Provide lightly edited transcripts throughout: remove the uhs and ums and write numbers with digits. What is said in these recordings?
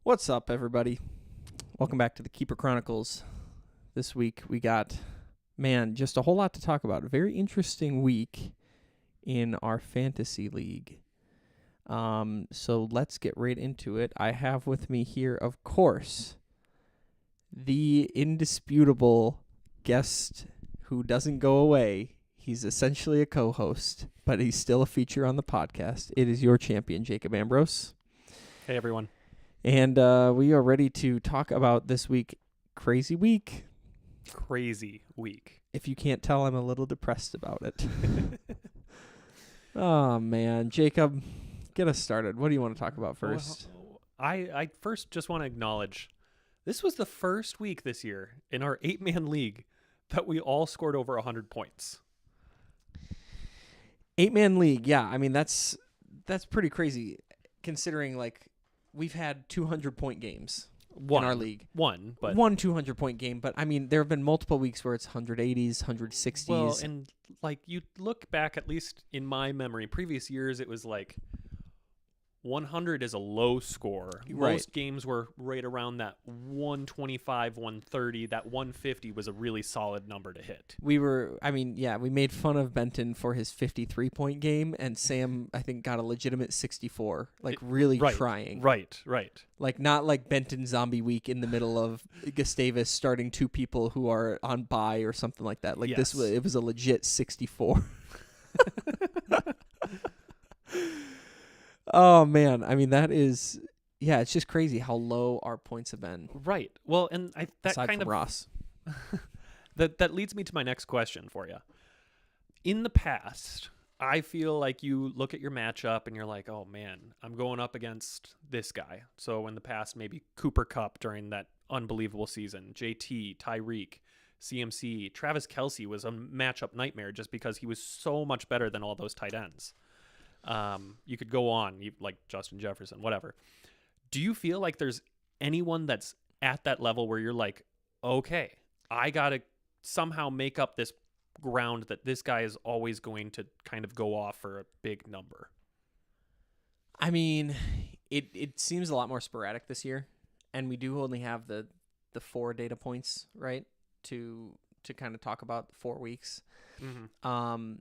What's up, everybody? Welcome back to the Keeper Chronicles. This week we got, just a whole lot to talk about. A very interesting week in our fantasy league. So let's get right into it. I have with me here, of course, the indisputable guest who doesn't go away. He's essentially a co-host, but he's still a feature on the podcast. It is your champion, Jacob Ambrose. Hey, everyone. And we are ready to talk about this week. Crazy week. Crazy week. If you can't tell, I'm a little depressed about it. Oh, man. Jacob, get us started. What do you want to talk about first? Well, I first just want to acknowledge this was the first week this year in our 8-man league that we all scored over 100 points. 8-man league, yeah. I mean, that's pretty crazy considering, like, we've had 200-point games in our league. One 200-point game, but I mean, there have been multiple weeks where it's 180s, 160s. Well, and like you look back, at least in my memory, previous years, it was like 100 is a low score. Right. Most games were right around that 125, 130. That 150 was a really solid number to hit. We made fun of Benton for his 53-point game, and Sam, I think, got a legitimate 64, trying. Right. Like, not like Benton Zombie Week in the middle of Gustavus starting two people who are on bye or something like that. Like, yes. it was a legit 64. Oh, man. I mean, that is... Yeah, it's just crazy how low our points have been. Right. Well, and Aside from Ross. that leads me to my next question for you. In the past, I feel like you look at your matchup and you're like, oh, man, I'm going up against this guy. So in the past, maybe Cooper Kupp during that unbelievable season, JT, Tyreek, CMC, Travis Kelce was a matchup nightmare just because he was so much better than all those tight ends. You could go on, like Justin Jefferson, whatever. Do you feel like there's anyone that's at that level where you're like, okay, I got to somehow make up this ground that this guy is always going to kind of go off for a big number? I mean, it seems a lot more sporadic this year, and we do only have the 4 data points, right, to kind of talk about the 4 weeks. Mm-hmm.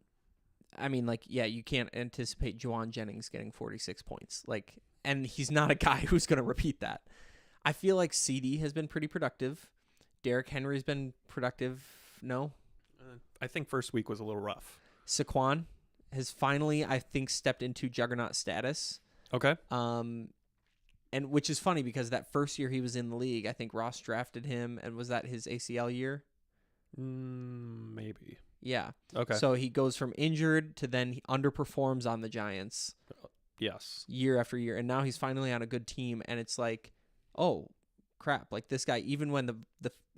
I mean, like, yeah, you can't anticipate Juwan Jennings getting 46 points. Like, and he's not a guy who's going to repeat that. I feel like CD has been pretty productive. Derrick Henry's been productive. No? I think first week was a little rough. Saquon has finally, I think, stepped into juggernaut status. Okay. And which is funny because that first year he was in the league, I think Ross drafted him, and was that his ACL year? Maybe. Yeah. Okay. So he goes from injured to then he underperforms on the Giants. Yes. Year after year. And now he's finally on a good team. And it's like, oh, crap. Like, this guy, even when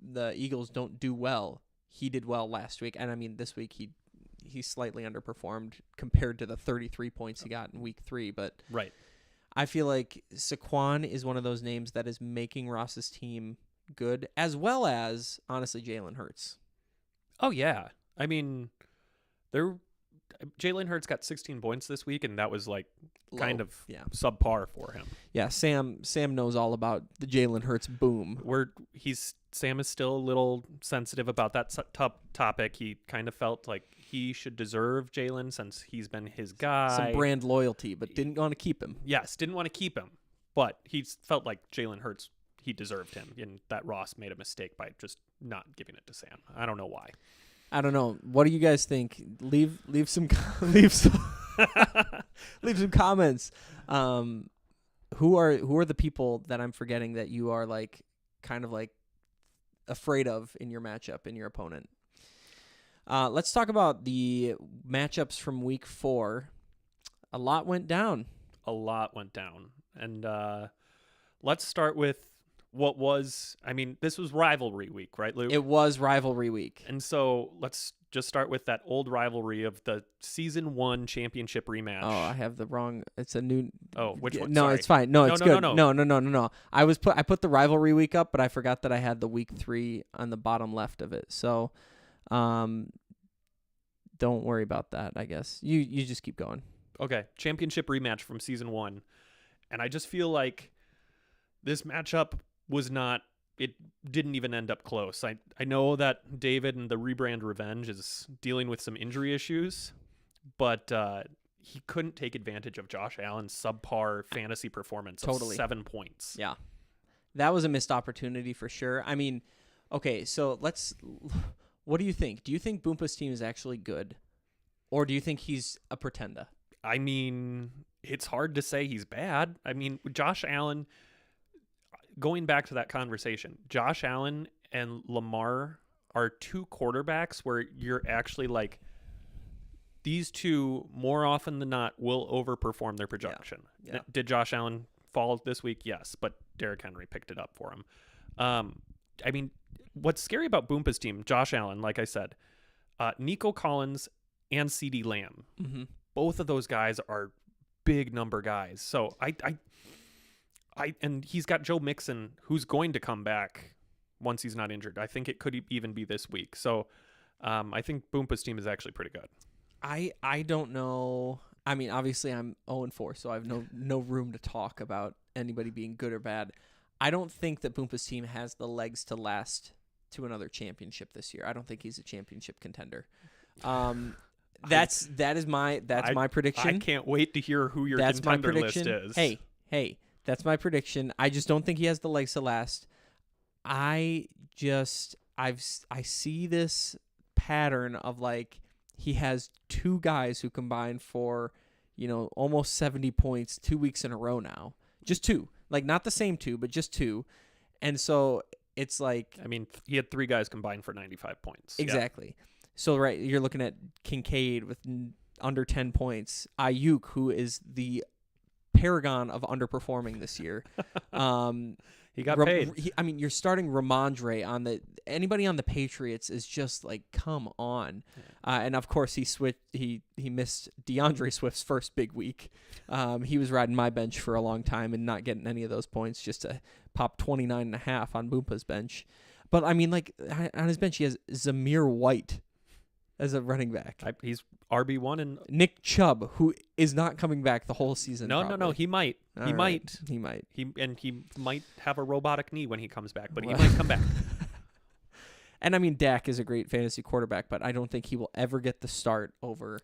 the Eagles don't do well, he did well last week. And, I mean, this week he slightly underperformed compared to the 33 points he got in week 3. But right. I feel like Saquon is one of those names that is making Ross's team good, as well as, honestly, Jalen Hurts. Oh, yeah. I mean, Jalen Hurts got 16 points this week, and that was like kind of subpar for him. Yeah, Sam knows all about the Jalen Hurts boom. Sam is still a little sensitive about that topic. He kind of felt like he should deserve Jalen since he's been his guy. Some brand loyalty, but didn't want to keep him. Yes, didn't want to keep him, but he felt like Jalen Hurts, he deserved him, and that Ross made a mistake by just not giving it to Sam. I don't know why. I don't know. What do you guys think? Leave some leave some comments. Who are the people that I'm forgetting that you are like kind of like afraid of in your matchup in your opponent? Let's talk about the matchups from week 4. A lot went down. And let's start with this was rivalry week, right, Luke? It was rivalry week. And so let's just start with that old rivalry of the season 1 championship rematch. Oh, I have the wrong. It's a new. Oh, which one? No, Sorry. it's fine. No, it's good. No. No. I put the rivalry week up, but I forgot that I had the week 3 on the bottom left of it. So, don't worry about that. I guess you just keep going. Okay, championship rematch from season 1, and I just feel like this matchup was not. It didn't even end up close. I know that David and the rebrand Revenge is dealing with some injury issues, but he couldn't take advantage of Josh Allen's subpar fantasy performance of 7 points. Yeah. That was a missed opportunity for sure. I mean, okay, so what do you think? Do you think Boompa's team is actually good? Or do you think he's a pretender? I mean, it's hard to say he's bad. I mean, Josh Allen, going back to that conversation, Josh Allen and Lamar are 2 quarterbacks where you're actually like, these two more often than not will overperform their projection. Yeah. Did Josh Allen fall this week? Yes, but Derrick Henry picked it up for him. I mean, what's scary about Boompa's team, Josh Allen, like I said, Nico Collins and CeeDee Lamb, both of those guys are big number guys. So and he's got Joe Mixon, who's going to come back once he's not injured. I think it could even be this week. So I think Boompa's team is actually pretty good. I don't know. I mean, obviously I'm 0-4, so I have no room to talk about anybody being good or bad. I don't think that Boompa's team has the legs to last to another championship this year. I don't think he's a championship contender. That's my prediction. I can't wait to hear who your contender list is. Hey, that's my prediction. I just don't think he has the legs to last. I see this pattern of like he has 2 guys who combine for, almost 70 points 2 weeks in a row now. Just 2. Like not the same 2, but just 2. And so it's like, I mean, he had 3 guys combined for 95 points. Exactly. Yeah. So right, you're looking at Kincaid with under 10 points, Ayuk, who is the paragon of underperforming this year. He got paid. You're starting Ramondre on anybody on the Patriots is just like, come on. Yeah. And of course he missed DeAndre Swift's first big week. He was riding my bench for a long time and not getting any of those points, just to pop 29.5 on Boompa's bench. But I mean, like on his bench he has Zamir White as a running back. He's RB1 and Nick Chubb, who is not coming back the whole season. No, he might. He might. He might have a robotic knee when he comes back, but he might come back. And I mean, Dak is a great fantasy quarterback, but I don't think he will ever get the start over.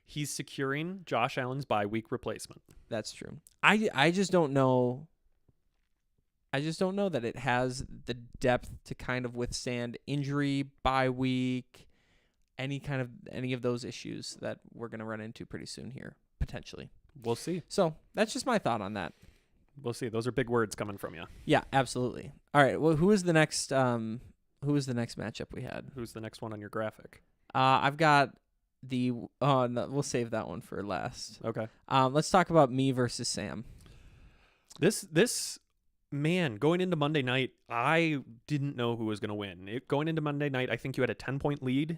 He's securing Josh Allen's bye week replacement. That's true. I just don't know. I just don't know that it has the depth to kind of withstand injury, bye week, any of those issues that we're going to run into pretty soon here, potentially. We'll see. So that's just my thought on that. We'll see. Those are big words coming from you. Yeah, absolutely. All right. Well, who is the next matchup we had? Who's the next one on your graphic? I've got we'll save that one for last. Okay. Let's talk about me versus Sam. This man, going into Monday night, I didn't know who was going to win. Going into Monday night, I think you had a 10-point lead.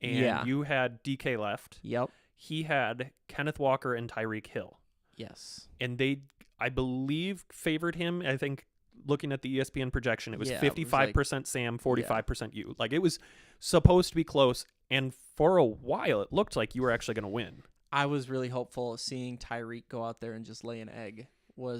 And you had DK left. Yep. He had Kenneth Walker and Tyreek Hill. Yes. And they, I believe, favored him. I think looking at the ESPN projection, it was 55% Sam, 45% you. Like, it was supposed to be close. And for a while, it looked like you were actually going to win. I was really hopeful. Seeing Tyreek go out there and just lay an egg I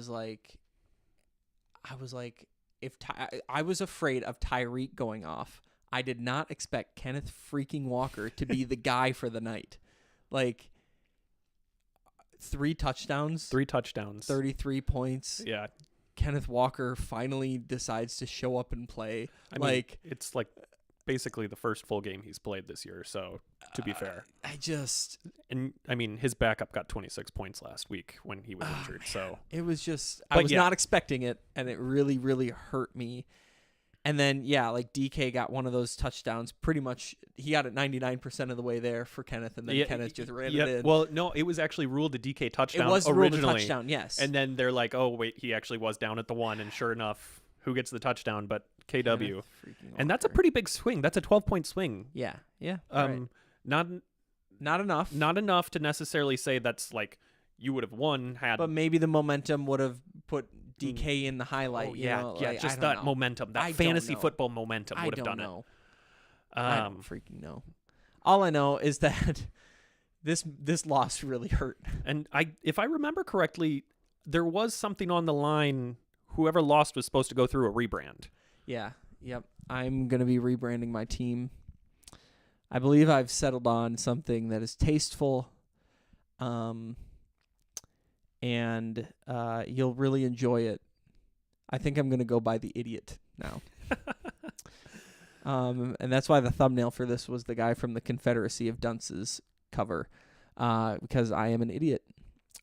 was afraid of Tyreek going off. I did not expect Kenneth freaking Walker to be the guy for the night. Like, 3 touchdowns. 33 points. Yeah. Kenneth Walker finally decides to show up and play. I mean, it's like basically the first full game he's played this year, so to be fair. And I mean, his backup got 26 points last week when he was injured, man. so. It was just, I was not expecting it, and it really, really hurt me. And then, like DK got one of those touchdowns. Pretty much, he got it 99% of the way there for Kenneth, and then Kenneth just ran it in. Well, no, it was actually ruled a DK touchdown. It was originally. ruled a touchdown, yes. And then they're like, oh, wait, he actually was down at the 1, and sure enough, who gets the touchdown, but KW. Kenneth freaking And that's a Walker. pretty big swing. That's a 12-point swing. Yeah. Not Not enough. not enough to necessarily say that's like you would have won had. But maybe the momentum would have put DK in the highlight. Oh, you yeah, know, yeah, like, just I don't that know. momentum, I that don't fantasy know. football momentum I would have don't done know. it. I don't freaking know. All I know is that this loss really hurt. And if I remember correctly, there was something on the line. Whoever lost was supposed to go through a rebrand. Yeah. Yep. I'm going to be rebranding my team. I believe I've settled on something that is tasteful. And you'll really enjoy it. I think I'm going to go by the idiot now. And that's why the thumbnail for this was the guy from the Confederacy of Dunces cover, because I am an idiot.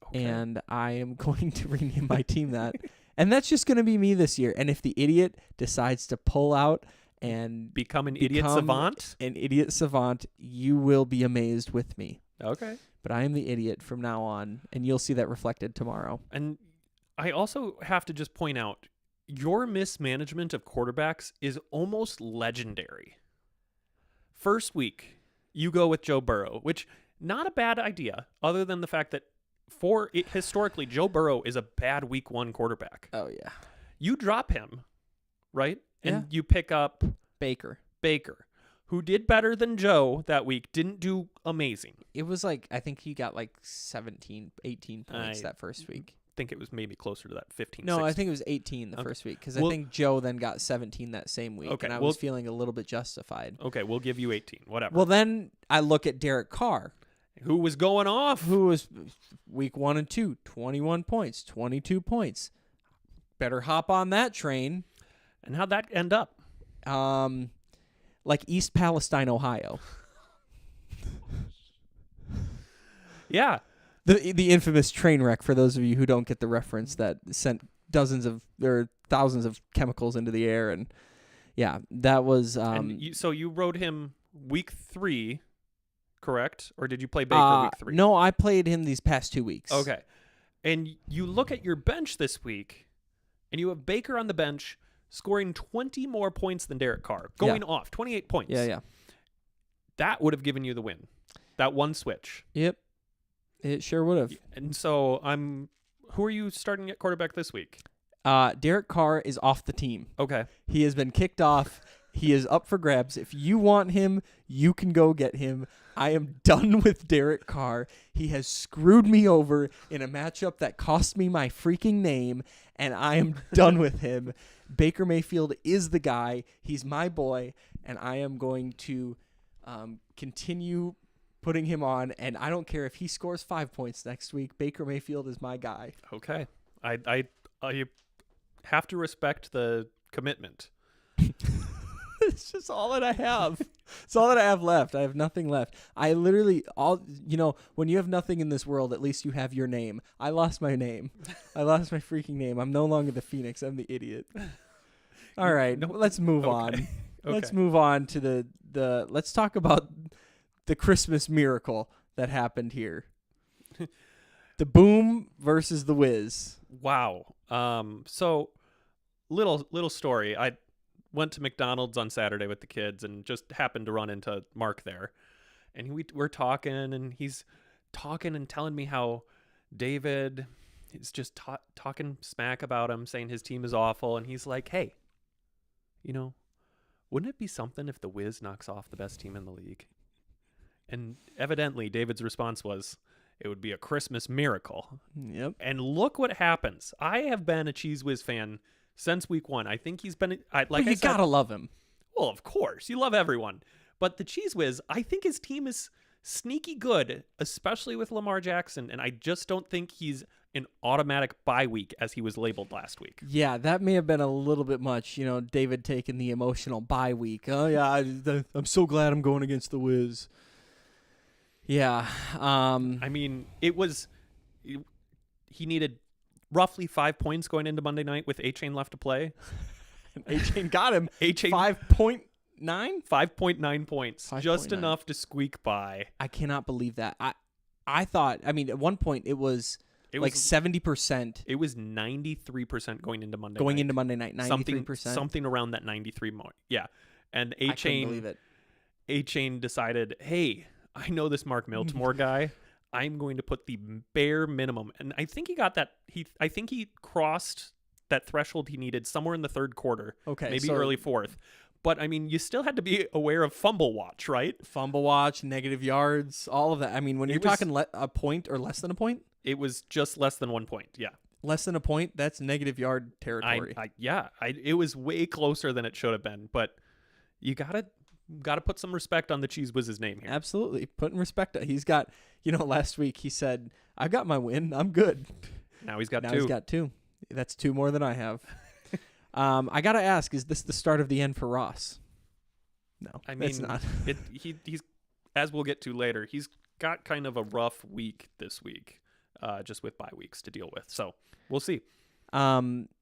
Okay. And I am going to rename my team that. And that's just going to be me this year. And if the idiot decides to pull out and Become an idiot savant? an idiot savant, you will be amazed with me. Okay. But I am the idiot from now on, and you'll see that reflected tomorrow. And I also have to just point out, your mismanagement of quarterbacks is almost legendary. First week, you go with Joe Burrow, which not a bad idea, other than the fact that historically, Joe Burrow is a bad week 1 quarterback. Oh, yeah. You drop him, right? And Yeah. you pick up Baker, who did better than Joe that week, didn't do amazing. it was like, I think he got like 17, 18 points that first week. I think it was maybe closer to that 15, No, 16. I think it was 18 the Okay. first week, because Well- I think Joe then got 17 that same week, Okay, and I well- was feeling a little bit justified. Okay, we'll give you 18, whatever. Well, then I look at Derek Carr, Who was going off? who was week 1 and 2, 21 points, 22 points. Better hop on that train. And how'd that end up? Like East Palestine, Ohio. Yeah. The infamous train wreck, for those of you who don't get the reference, that sent thousands of chemicals into the air. And yeah, that was... And so you rode him week 3, correct? Or did you play Baker week 3? No, I played him these past 2 weeks. Okay. And you look at your bench this week, and you have Baker on the bench scoring 20 more points than Derek Carr, going off 28 points. Yeah. That would have given you the win. That one switch. Yep. It sure would have. And so who are you starting at quarterback this week? Derek Carr is off the team. Okay. He has been kicked off. He is up for grabs. If you want him, you can go get him. I am done with Derek Carr. He has screwed me over in a matchup that cost me my freaking name, and I am done with him. Baker Mayfield is the guy. He's my boy, and I am going to continue putting him on, and I don't care if he scores 5 points next week. Baker Mayfield is my guy. Okay. I have to respect the commitment. It's just all that I have. It's all that I have left. I have nothing left. I literally when you have nothing in this world, at least you have your name. I lost my name. I lost my freaking name. I'm no longer the Phoenix. I'm the idiot. All right, let's move on. Okay. Let's move on to the let's talk about the Christmas miracle that happened here. The Boom versus the Whiz. Wow. So little story. I went to McDonald's on Saturday with the kids and just happened to run into Mark there. And we're talking, and he's talking and telling me how David is just talking smack about him, saying his team is awful. And he's like, hey, wouldn't it be something if the Wiz knocks off the best team in the league? And evidently David's response was, it would be a Christmas miracle. Yep. And look what happens. I have been a Cheese Whiz fan since week 1. I think he's been, You gotta love him. well, of course, you love everyone. But the Cheese Whiz, I think his team is sneaky good, especially with Lamar Jackson. And I just don't think he's an automatic bye week as he was labeled last week. Yeah, that may have been a little bit much. David taking the emotional bye week. Oh yeah, I'm so glad I'm going against the Wiz. Yeah. I mean, he needed roughly 5 points going into Monday night with A-Chain left to play. A-Chain got him. A-Chain 5.9? 5.9 points. 5.9. Just enough to squeak by. I cannot believe that. I thought, at one point it was It like was 70% It was 93% going into Monday going night. into Monday night. 93%. Something around that 93 mark. Yeah. And I couldn't believe it. A-Chain decided, hey, I know this Mark Miltimore guy. I'm going to put the bare minimum. And I think he got that. I think he crossed that threshold he needed somewhere in the third quarter. Okay, Maybe so early fourth. But, I mean, you still had to be aware of fumble watch, right? Fumble watch, negative yards, all of that. I mean, when you're talking a point or less than a point? It was just less than 1 point, yeah. Less than a point, that's negative yard territory. It was way closer than it should have been. But you gotta put some respect on the Cheese Whiz's name here. Absolutely. Putting respect. He's got, last week he said, I got my win. I'm good. Now he's got now two. He's got two. That's two more than I have. I got to ask, is this the start of the end for Ross? No, I mean, it's not. He's, as we'll get to later, he's got kind of a rough week this week, just with bye weeks to deal with. So we'll see.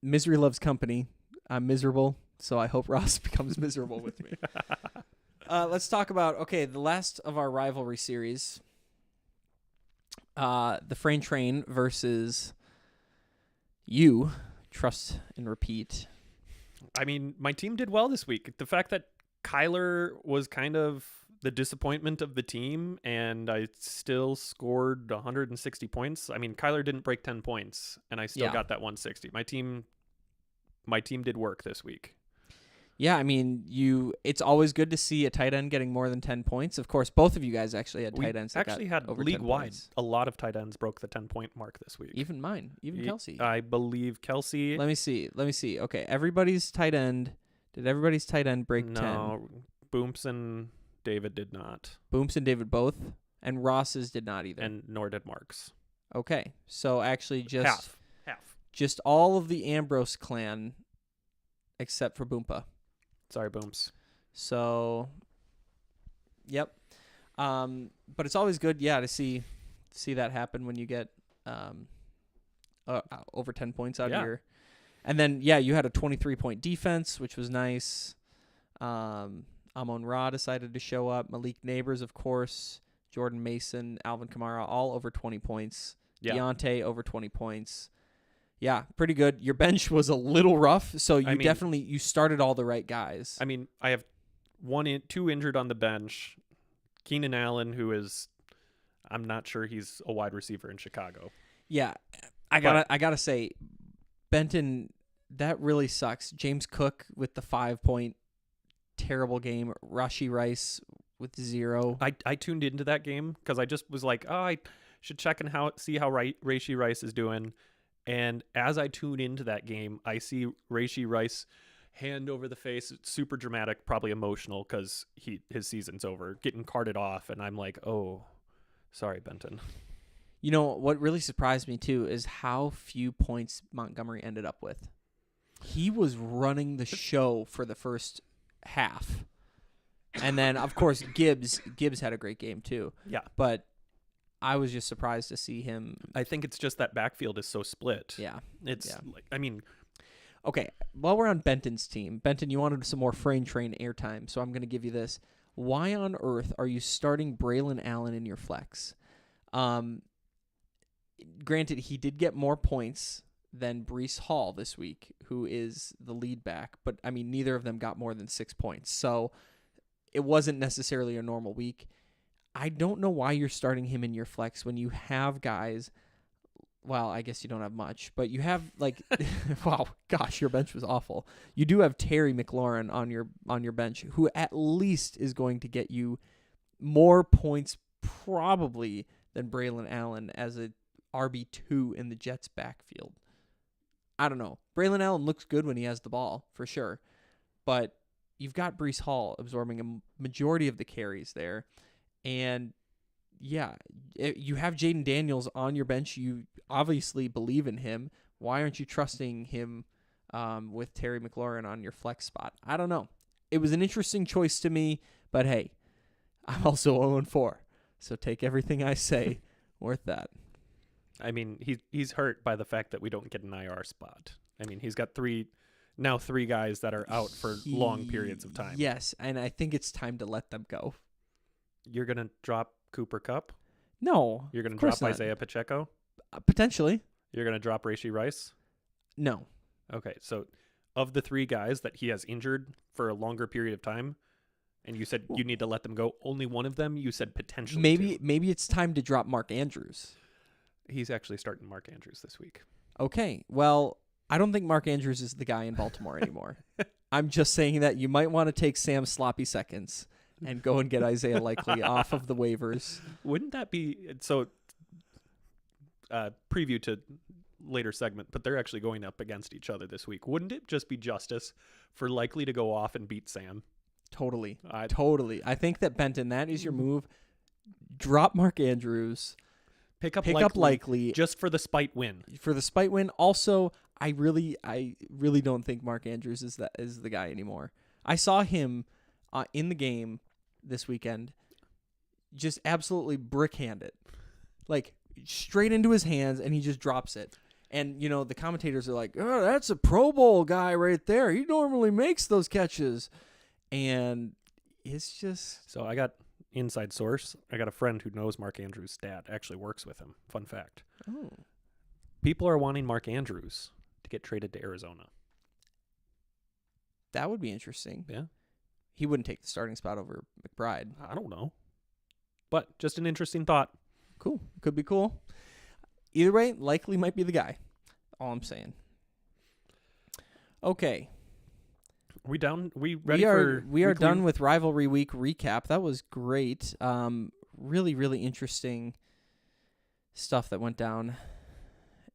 Misery loves company. I'm miserable, so I hope Ross becomes miserable with me. Let's talk about, the last of our rivalry series. The Frame Train versus you, Trust and Repeat. I mean, my team did well this week. The fact that Kyler was kind of the disappointment of the team, and I still scored 160 points. I mean, Kyler didn't break 10 points, and I still got that 160. My team did work this week. Yeah, I mean, it's always good to see a tight end getting more than 10 points. Of course, both of you guys actually had tight ends that actually got had over league-wide. 10 points. A lot of tight ends broke the 10-point mark this week. Even mine. Even Kelsey. I believe Kelsey. Let me see. Okay, everybody's tight end. Did everybody's tight end break 10? No, Boomps and David did not. Boomps and David both? And Ross's did not either. And nor did Mark's. Okay, so actually just... Half. Just all of the Ambrose clan except for Boompa. Sorry, Booms. So, yep. But it's always good, to see that happen when you get over 10 points out of your. And then, you had a 23-point defense, which was nice. Amon Ra decided to show up. Malik Neighbors, of course. Jordan Mason, Alvin Kamara, all over 20 points. Yeah. Deontay, over 20 points. Yeah, pretty good. Your bench was a little rough, so you started all the right guys. I mean, I have two injured on the bench. Keenan Allen, who is, I'm not sure he's a wide receiver in Chicago. Yeah, I gotta say, Benton, that really sucks. James Cook with the 5-point terrible game. Rashee Rice with 0. I tuned into that game because I just was like, I should check and see how Rashee Rice is doing. And as I tune into that game, I see Rashee Rice hand over the face. It's super dramatic, probably emotional because his season's over, getting carted off. And I'm like, oh, sorry, Benton. You know, what really surprised me, too, is how few points Montgomery ended up with. He was running the show for the first half. And then, of course, Gibbs had a great game, too. Yeah. But I was just surprised to see him. I think it's just that backfield is so split. Yeah. Okay, while we're on Benton's team, Benton, you wanted some more Frame Train airtime, so I'm going to give you this. Why on earth are you starting Braylon Allen in your flex? Granted, he did get more points than Breece Hall this week, who is the lead back, but, I mean, neither of them got more than 6 points, so it wasn't necessarily a normal week. I don't know why you're starting him in your flex when you have guys. Well, I guess you don't have much, but you have wow, gosh, your bench was awful. You do have Terry McLaurin on your bench, who at least is going to get you more points probably than Braylon Allen as a RB2 in the Jets backfield. I don't know. Braylon Allen looks good when he has the ball, for sure. But you've got Breece Hall absorbing a majority of the carries there. And, you have Jaden Daniels on your bench. You obviously believe in him. Why aren't you trusting him with Terry McLaurin on your flex spot? I don't know. It was an interesting choice to me, but hey, I'm also 0-4. So take everything I say worth that. I mean, he's hurt by the fact that we don't get an IR spot. I mean, he's got three guys that are out for long periods of time. Yes, and I think it's time to let them go. You're going to drop Cooper Kupp? No. You're going to drop Isaiah Pacheco? Potentially. You're going to drop Rashee Rice? No. Okay, so of the 3 guys that he has injured for a longer period of time, and you said you need to let them go, only one of them, you said potentially Maybe it's time to drop Mark Andrews. He's actually starting Mark Andrews this week. Okay, well, I don't think Mark Andrews is the guy in Baltimore anymore. I'm just saying that you might want to take Sam's sloppy seconds and go and get Isaiah Likely off of the waivers. Wouldn't that be so? Preview to later segment, but they're actually going up against each other this week. Wouldn't it just be justice for Likely to go off and beat Sam? Totally. Totally. I think that, Benton, that is your move. Drop Mark Andrews. Pick up Likely just for the spite win. For the spite win. Also, I really don't think Mark Andrews is the guy anymore. I saw him in the game this weekend just absolutely brickhand it. Like, straight into his hands, and he just drops it. And, the commentators are like, oh, that's a Pro Bowl guy right there. He normally makes those catches. And it's just... So I got inside source. I got a friend who knows Mark Andrews' dad, actually works with him. Fun fact. Oh. People are wanting Mark Andrews to get traded to Arizona. That would be interesting. Yeah. He wouldn't take the starting spot over McBride. I don't know. But just an interesting thought. Cool. Could be cool. Either way, Likely might be the guy. All I'm saying. Okay. Are we done? We are done with Rivalry Week recap. That was great. Really, really interesting stuff that went down.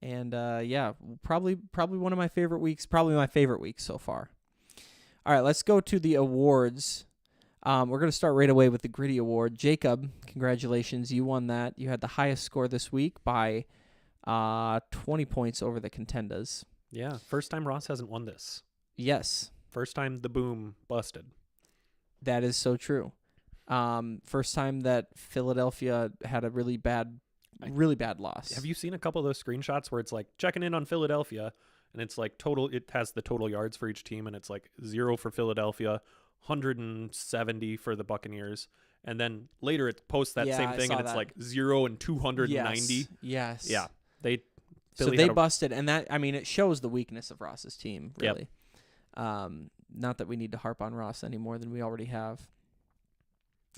And probably one of my favorite weeks. Probably my favorite week so far. All right, let's go to the awards. We're going to start right away with the Gritty Award. Jacob, congratulations. You won that. You had the highest score this week by 20 points over the Contendas. Yeah, first time Ross hasn't won this. Yes. First time the boom busted. That is so true. First time that Philadelphia had a really bad loss. Have you seen a couple of those screenshots where it's like checking in on Philadelphia, and it's like total? It has the total yards for each team, and it's like 0 for Philadelphia, 170 for the Buccaneers, and then later it posts that same thing, and it's like 0 and 290. Yes. Yeah. They busted, and that, I mean, it shows the weakness of Ross's team, really. Yep. Not that we need to harp on Ross any more than we already have.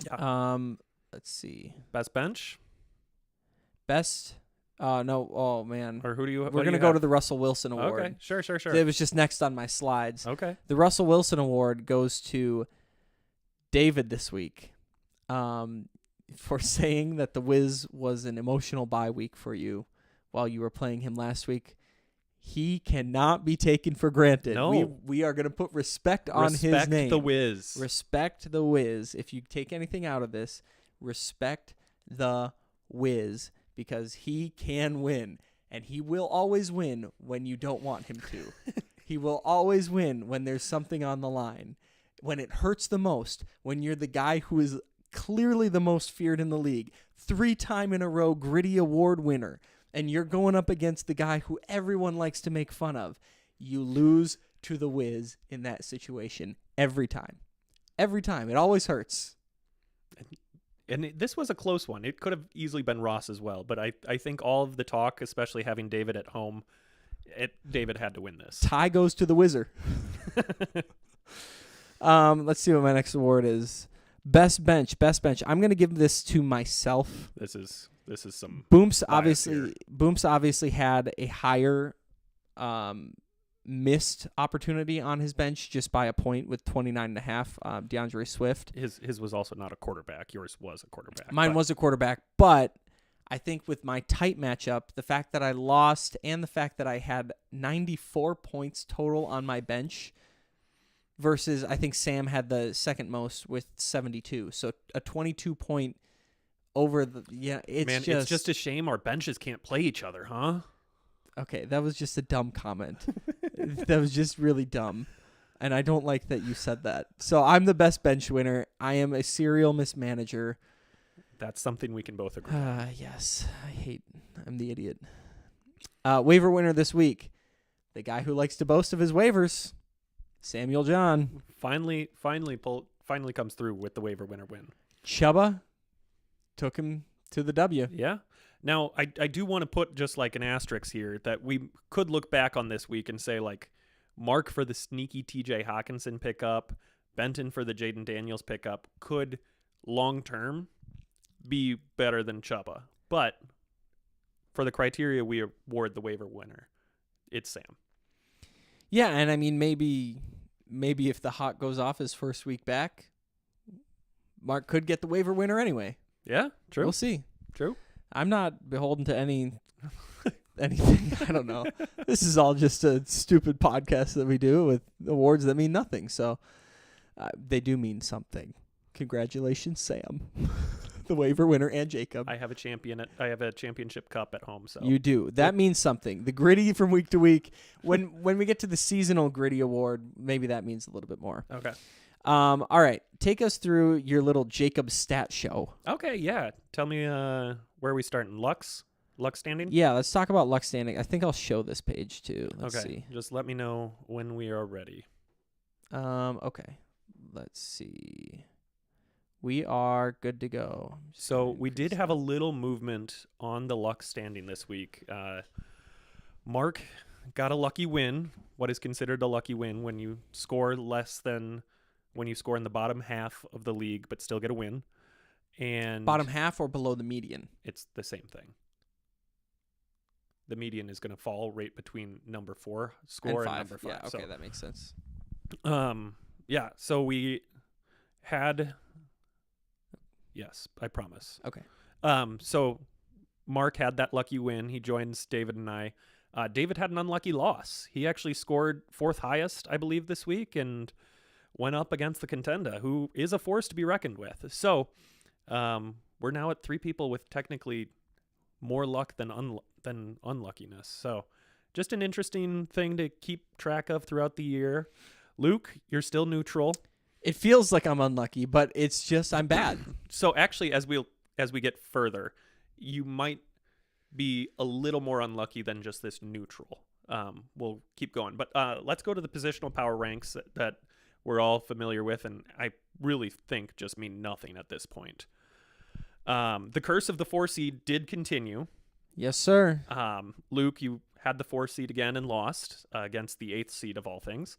Yeah. Let's see. Best bench? Best. No. Oh man. Or who do you? We're gonna go to the Russell Wilson Award. Okay. Sure. It was just next on my slides. Okay. The Russell Wilson Award goes to David this week, for saying that the Wiz was an emotional bye week for you while you were playing him last week. He cannot be taken for granted. No. We are going to put respect on his name. Respect the Wiz. Respect the Wiz. If you take anything out of this, respect the Wiz, because he can win, and he will always win when you don't want him to. He will always win when there's something on the line, when it hurts the most, when you're the guy who is clearly the most feared in the league, 3-time in a row Gritty Award winner, and you're going up against the guy who everyone likes to make fun of. You lose to the Wiz in that situation every time. Every time. It always hurts. And this was a close one. It could have easily been Ross as well, but I think all of the talk, especially having David at home, David had to win this. Tie goes to the Wizard. Let's see what my next award is. Best bench. I'm going to give this to myself. This is some Boomps obviously had a higher missed opportunity on his bench just by a point with 29.5. DeAndre Swift. His was also not a quarterback. Yours was a quarterback. Mine was a quarterback, but I think with my tight matchup, the fact that I lost and the fact that I had 94 points total on my bench versus I think Sam had the second most with 72. So a 22-point over the it's just a shame our benches can't play each other, huh? Okay, that was just a dumb comment. That was just really dumb. And I don't like that you said that. So I'm the best bench winner. I am a serial mismanager. That's something we can both agree on. Yes. I'm the idiot. Waiver winner this week. The guy who likes to boast of his waivers, Samuel John. Finally comes through with the waiver winner win. Chuba took him to the W. Yeah. Now, I do want to put just like an asterisk here that we could look back on this week and say, like, Mark for the sneaky TJ Hawkinson pickup, Benton for the Jaden Daniels pickup could long-term be better than Chubba. But for the criteria we award the waiver winner, it's Sam. Yeah, and I mean, maybe if the Hawk goes off his first week back, Mark could get the waiver winner anyway. Yeah, true. We'll see. True. I'm not beholden to anything. I don't know. This is all just a stupid podcast that we do with awards that mean nothing. So they do mean something. Congratulations, Sam, the waiver winner, and Jacob. I have a championship cup at home. So you do. That means something. The gritty from week to week. When we get to the seasonal gritty award, maybe that means a little bit more. Okay. All right. Take us through your little Jacob stat show. Okay. Yeah. Tell me where are we starting? Luck standing? Yeah, let's talk about luck standing. I think I'll show this page too. Let's see. Just let me know when we are ready. Okay. Let's see. We are good to go. So we did have a little movement on the luck standing this week. Mark got a lucky win. What is considered a lucky win when you score less than when you score in the bottom half of the league but still get a win. And bottom half or below the median? It's the same thing. The median is going to fall right between number 4 score and number 5. Yeah, okay, that makes sense. Yeah, so we had... Yes, I promise. Okay. So Mark had that lucky win. He joins David and I. David had an unlucky loss. He actually scored 4th highest, I believe, this week and went up against the contender, who is a force to be reckoned with. So we're now at 3 people with technically more luck than unluckiness. So just an interesting thing to keep track of throughout the year. Luke, you're still neutral. It feels like I'm unlucky, but it's just I'm bad. So actually, as we get further, you might be a little more unlucky than just this neutral. We'll keep going. But let's go to the positional power ranks that we're all familiar with, and I really think just mean nothing at this point. The curse of the 4 seed did continue. Yes, sir. Luke, you had the 4 seed again and lost against the 8th seed of all things.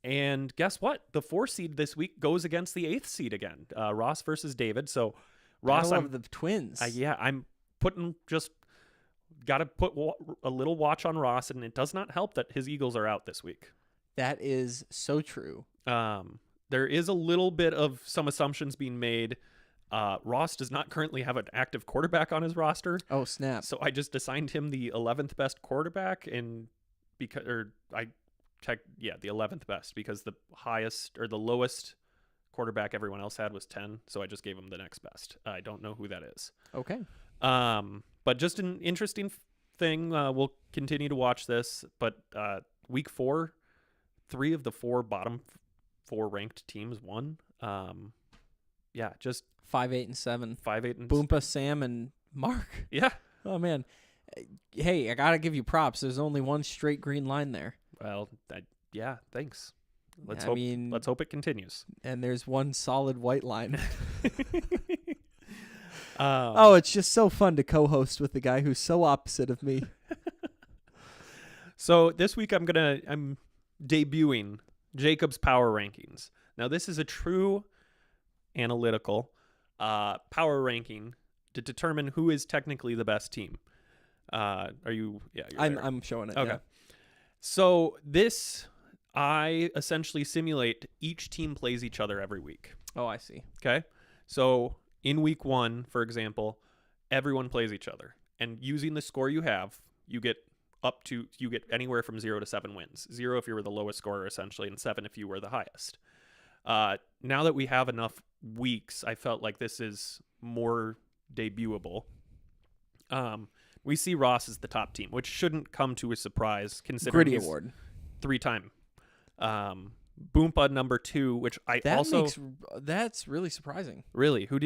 And guess what? The 4 seed this week goes against the 8th seed again. Ross versus David. So Ross, I'm the twins. I'm got to put a little watch on Ross, and it does not help that his Eagles are out this week. That is so true. There is a little bit of some assumptions being made. Ross does not currently have an active quarterback on his roster. Oh, snap. So I just assigned him the 11th best quarterback, and the 11th best, because the highest or the lowest quarterback everyone else had was 10. So I just gave him the next best. I don't know who that is. Okay. But just an interesting thing. We'll continue to watch this, but week 4, 3 of the 4 bottom 4 ranked teams won. Just 5, 8, and 7. 5, 8, and Boompa, Sam, and Mark. Yeah. Oh man. Hey, I gotta give you props. There's only one straight green line there. Well, thanks. Let's hope it continues. And there's one solid white line. It's just so fun to co-host with the guy who's so opposite of me. So this week I'm debuting Jacob's power rankings. Now this is a true analytical power ranking to determine who is technically the best team. Are you? Yeah, I'm showing it. Okay. Yeah. So this, I essentially simulate each team plays each other every week. Oh, I see. Okay. So in week 1, for example, everyone plays each other, and using the score you have, you get anywhere from 0 to 7 wins. 0 if you were the lowest scorer, essentially, and 7 if you were the highest. Now that we have enough weeks, I felt like this is more debutable. We see Ross as the top team, which shouldn't come to a surprise considering Gritty award 3-time. Boompa number 2, which that's really surprising. Really, who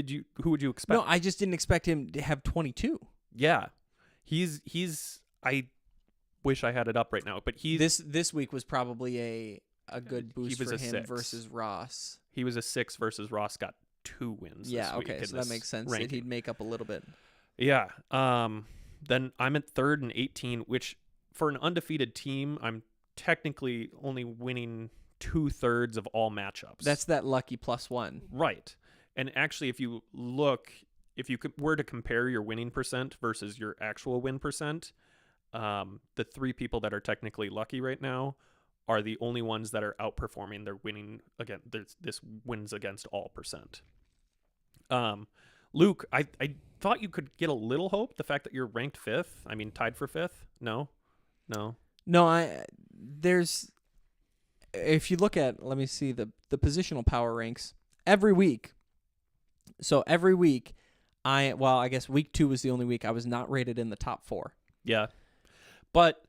would you expect? No, I just didn't expect him to have 22. Yeah, he's. I wish I had it up right now, but this week was probably a good boost for him 6 versus Ross. He was a 6 versus Ross got 2 wins. Yeah, this week okay, so that makes sense. He'd make up a little bit. Yeah. Then I'm at third and 18, which for an undefeated team, I'm technically only winning 2/3 of all matchups. That's that lucky +1. Right. And actually, if you were to compare your winning percent versus your actual win percent, the three people that are technically lucky right now are the only ones that are outperforming their winning. Again, this wins against all percent. Luke, I thought you could get a little hope. The fact that you're ranked 5th, I mean, tied for 5th. No. No, there's, if you look at, let me see the positional power ranks every week. So every week, I guess week 2 was the only week I was not rated in the top 4. Yeah. But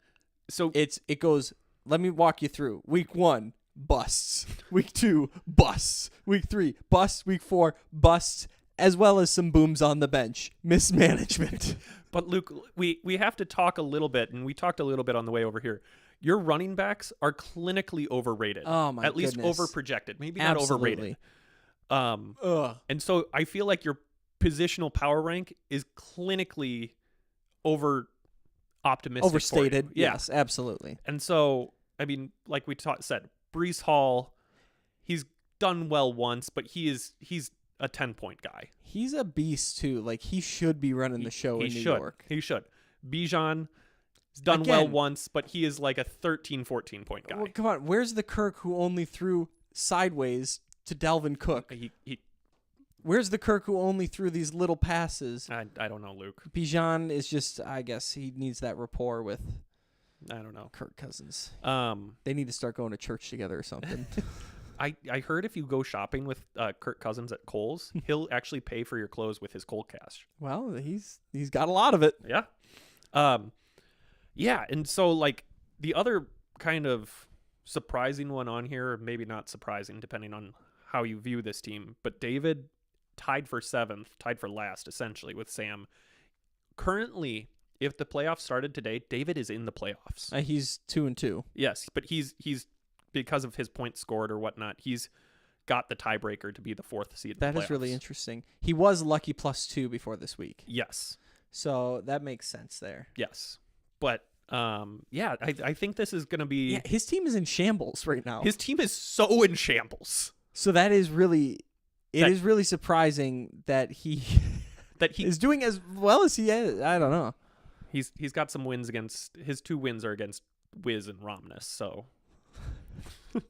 so it goes, let me walk you through. Week 1, busts. Week 2, busts. Week 3, busts. Week 4, busts, as well as some booms on the bench. Mismanagement. But Luke, we have to talk a little bit, and we talked a little bit on the way over here. Your running backs are clinically overrated. Oh my At least goodness. overprojected. Maybe Absolutely. not overrated. And so I feel like your positional power rank is clinically optimistic. Overstated. Yeah. Yes, absolutely. And so, I mean, like we said, Brees Hall, he's done well once, but he's a 10-point guy. He's a beast too. Like, he should be running the show in New York. He should. Bijan has done well once, but he is like a 13, 14-point guy. Well, come on, where's the Kirk who only threw sideways to Dalvin Cook? Where's the Kirk who only threw these little passes? I don't know, Luke. Bijan is just, I guess he needs that rapport with, I don't know, Kirk Cousins. They need to start going to church together or something. I heard if you go shopping with Kirk Cousins at Kohl's, he'll actually pay for your clothes with his Kohl cash. Well, he's got a lot of it. Yeah. Yeah, and so like the other kind of surprising one on here, or maybe not surprising depending on how you view this team, but David tied for 7th, tied for last essentially with Sam. Currently, if the playoffs started today, David is in the playoffs. He's 2-2. Yes, but he's because of his points scored or whatnot, he's got the tiebreaker to be the 4th seed. That is really interesting. He was lucky +2 before this week. Yes. So that makes sense there. Yes. But yeah, I think this is going to be... Yeah, his team is in shambles right now. His team is so in shambles. So that is really... It is really surprising that he is doing as well as he is. I don't know. He's got some wins against... His 2 wins are against Wiz and Romness, so...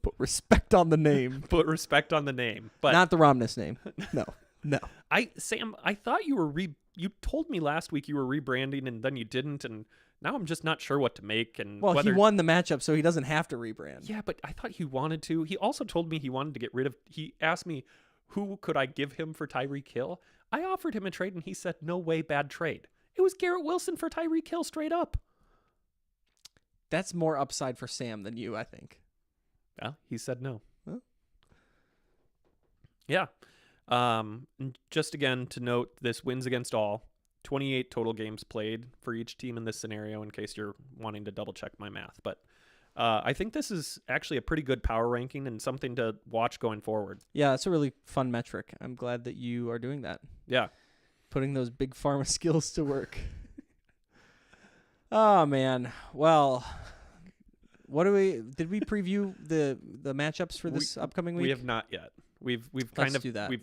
Put respect on the name. Put respect on the name. But not the Romness name. No. Sam, I thought you were you told me last week you were rebranding and then you didn't, and now I'm just not sure what to make. And well, he won the matchup, so he doesn't have to rebrand. Yeah, but I thought he wanted to. He also told me he wanted to get rid of... He asked me, who could I give him for Tyreek Hill? I offered him a trade, and he said, no way, bad trade. It was Garrett Wilson for Tyreek Hill straight up. That's more upside for Sam than you, I think. Well, he said no. Huh? Yeah. And just again to note, this wins against all. 28 total games played for each team in this scenario, in case you're wanting to double check my math. But I think this is actually a pretty good power ranking and something to watch going forward. Yeah, it's a really fun metric. I'm glad that you are doing that. Yeah. Putting those big pharma skills to work. Oh, man. Well... did we preview the matchups for this upcoming week? We have not yet. We've kind of do that. We've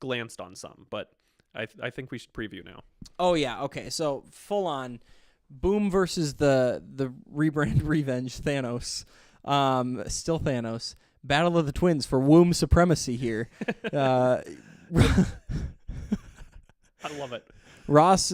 glanced on some, but I think we should preview now. Oh yeah, okay. So full on Boom versus the rebrand revenge Thanos. Still Thanos. Battle of the Twins for womb supremacy here. I love it. Ross,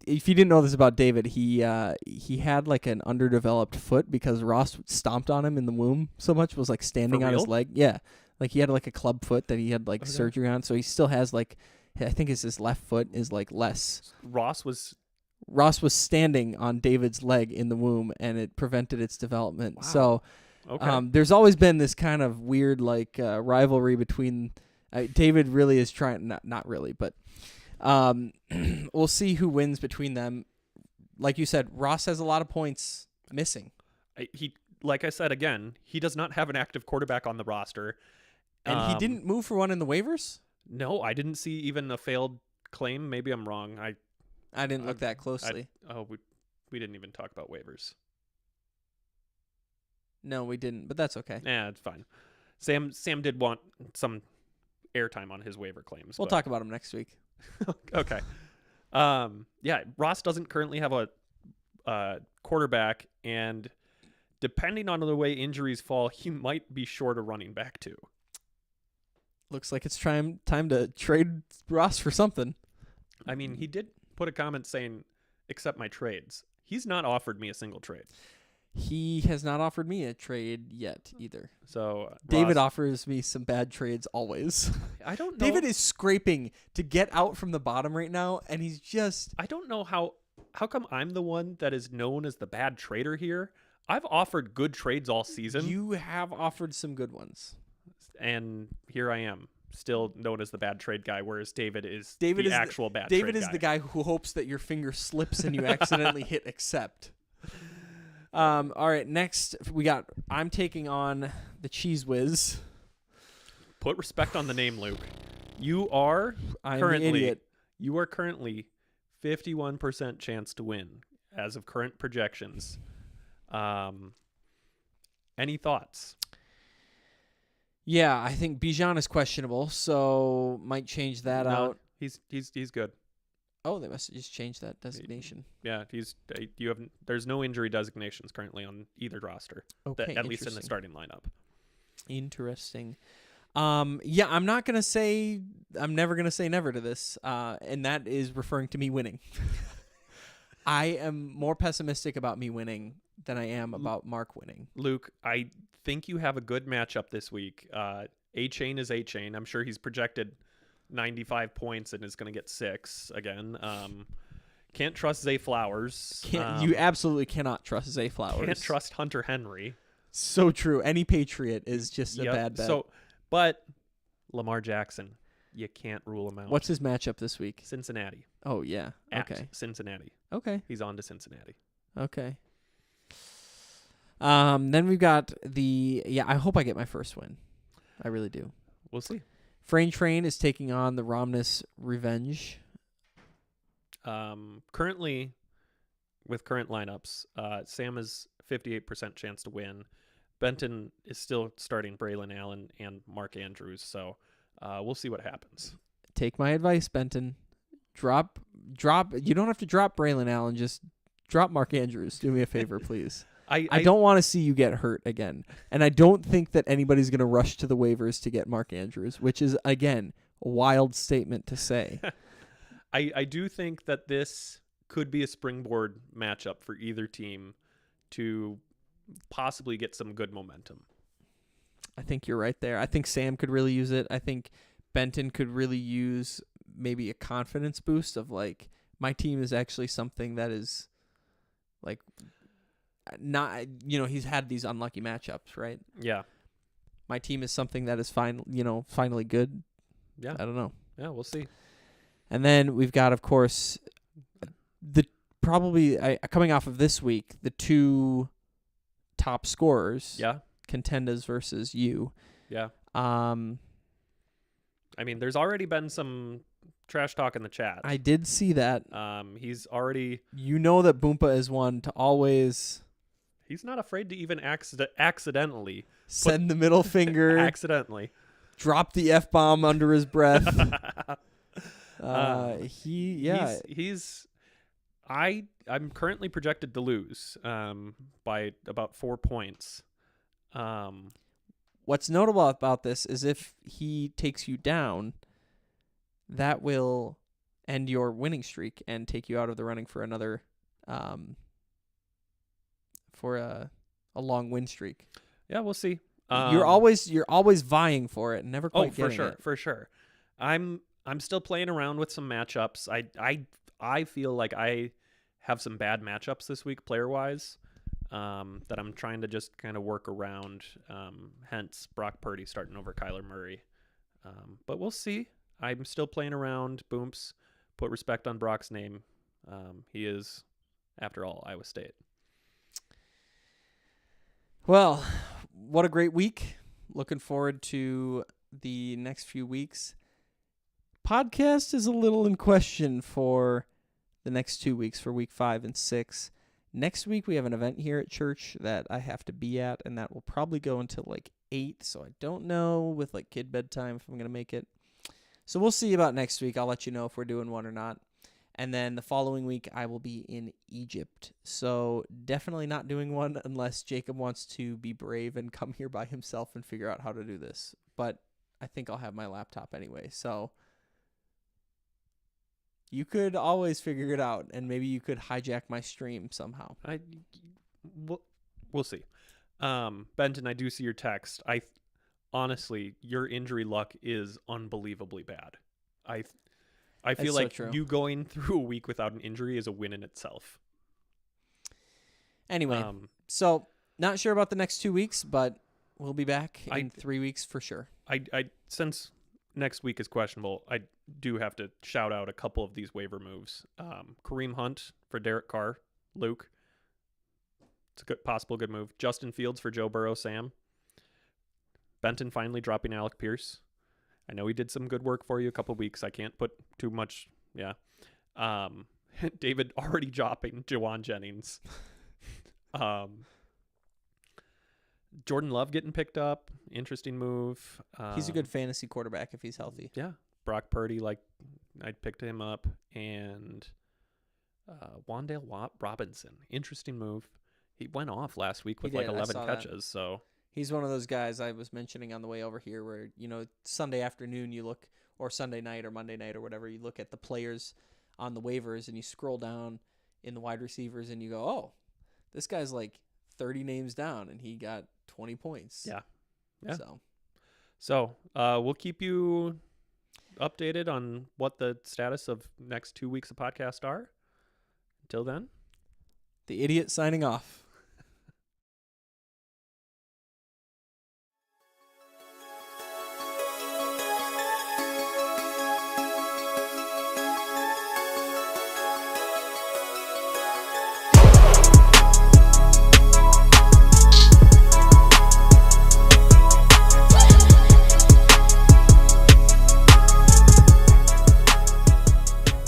if you didn't know this about David, he had like an underdeveloped foot because Ross stomped on him in the womb so much, was like standing on his leg. Yeah. Like he had like a club foot that he had like surgery on. So he still has like, I think his left foot is like less. Ross was standing on David's leg in the womb and it prevented its development. Wow. So okay. There's always been this kind of weird like rivalry between David really is trying, not really, but we'll see who wins between them. Like you said, Ross has a lot of points missing. Like I said, again, he does not have an active quarterback on the roster. And he didn't move for one in the waivers? No, I didn't see even a failed claim. Maybe I'm wrong. I didn't look that closely. We didn't even talk about waivers. No, we didn't, but that's okay. Yeah, it's fine. Sam did want some airtime on his waiver claims. We'll talk about him next week. Okay. Yeah, Ross doesn't currently have a quarterback, and depending on the way injuries fall, he might be short a running back too. Looks like it's time to trade Ross for something. I mean, he did put a comment saying, accept my trades. He's not offered me a single trade. He has not offered me a trade yet either. So David Ross, offers me some bad trades always. I don't know. David is scraping to get out from the bottom right now, and he's just... I don't know how come I'm the one that is known as the bad trader here. I've offered good trades all season. You have offered some good ones. And here I am, still known as the bad trade guy, whereas David is bad trade guy. David is the guy who hopes that your finger slips and you accidentally hit accept. All right, next I'm taking on the Cheese Whiz. Put respect on the name, Luke. You are currently 51% chance to win as of current projections. Any thoughts? Yeah, I think Bijan is questionable, so might change that out. He's good. Oh, they must have just changed that designation. Yeah, there's no injury designations currently on either roster. Okay, at least in the starting lineup. Interesting. Yeah, I'm never gonna say never to this, and that is referring to me winning. I am more pessimistic about me winning than I am about Mark winning. Luke, I think you have a good matchup this week. A-Chain is A-Chain. I'm sure he's projected 95 points and is going to get 6 again. Can't trust Zay Flowers. You absolutely cannot trust Zay Flowers. Can't trust Hunter Henry. So true. Any Patriot is just a bad bet. But Lamar Jackson, you can't rule him out. What's his matchup this week? Cincinnati. Oh, yeah. At okay. Cincinnati. Okay. He's on to Cincinnati. Okay. Then we've got I hope I get my first win. I really do. We'll see. Frame Train is taking on the Romnus Revenge. Currently, with current lineups, Sam is 58% chance to win. Benton is still starting Braylon Allen and Mark Andrews, so we'll see what happens. Take my advice, Benton. Drop. You don't have to drop Braylon Allen. Just drop Mark Andrews. Do me a favor, please. I don't want to see you get hurt again. And I don't think that anybody's going to rush to the waivers to get Mark Andrews, which is, again, a wild statement to say. I do think that this could be a springboard matchup for either team to possibly get some good momentum. I think you're right there. I think Sam could really use it. I think Benton could really use maybe a confidence boost of like, my team is actually something that is like not, he's had these unlucky matchups, right? Yeah. My team is something that is finally good. Yeah. I don't know. Yeah, we'll see. And then we've got, of course, coming off of this week, the two top scorers. Yeah. Contendas versus you. Yeah. I mean, there's already been some trash talk in the chat. I did see that. He's already... You know that Boompa is one to always... He's not afraid to even accidentally... Send the middle finger. Accidentally. Drop the F-bomb under his breath. I'm currently projected to lose by about 4 points. What's notable about this is if he takes you down, that will end your winning streak and take you out of the running for another for a long win streak. Yeah, we'll see. You're always vying for it and never quite getting it. For sure. I'm still playing around with some matchups. I feel like I have some bad matchups this week player-wise that I'm trying to just kind of work around, hence Brock Purdy starting over Kyler Murray. But we'll see. I'm still playing around. Boomps, put respect on Brock's name. He is, after all, Iowa State. Well, what a great week. Looking forward to the next few weeks. podcast is a little in question for the next 2 weeks, for week 5 and 6. Next week, we have an event here at church that I have to be at, and that will probably go until like 8. So I don't know with like kid bedtime if I'm going to make it. So we'll see about next week. I'll let you know if we're doing one or not. And then the following week, I will be in Egypt. So definitely not doing one unless Jacob wants to be brave and come here by himself and figure out how to do this. But I think I'll have my laptop anyway. So you could always figure it out, and maybe you could hijack my stream somehow. We'll see. Benton, I do see your text. Honestly, your injury luck is unbelievably bad. I feel like you going through a week without an injury is a win in itself. Anyway, so not sure about the next 2 weeks, but we'll be back in 3 weeks for sure. Since next week is questionable, I do have to shout out a couple of these waiver moves. Kareem Hunt for Derek Carr, Luke. It's a possible good move. Justin Fields for Joe Burrow, Sam. Benton finally dropping Alec Pierce. I know he did some good work for you a couple of weeks. I can't put too much. Yeah. David already dropping Jawan Jennings. Jordan Love getting picked up. Interesting move. He's a good fantasy quarterback if he's healthy. Yeah. Brock Purdy, I picked him up. And Wan'Dale Robinson. Interesting move. He went off last week with 11 catches. So he's one of those guys I was mentioning on the way over here where, Sunday afternoon you look, or Sunday night or Monday night or whatever, you look at the players on the waivers and you scroll down in the wide receivers and you go, oh, this guy's like 30 names down and he got 20 points. Yeah. So we'll keep you updated on what the status of next 2 weeks of podcast are. Until then. The Idiot signing off.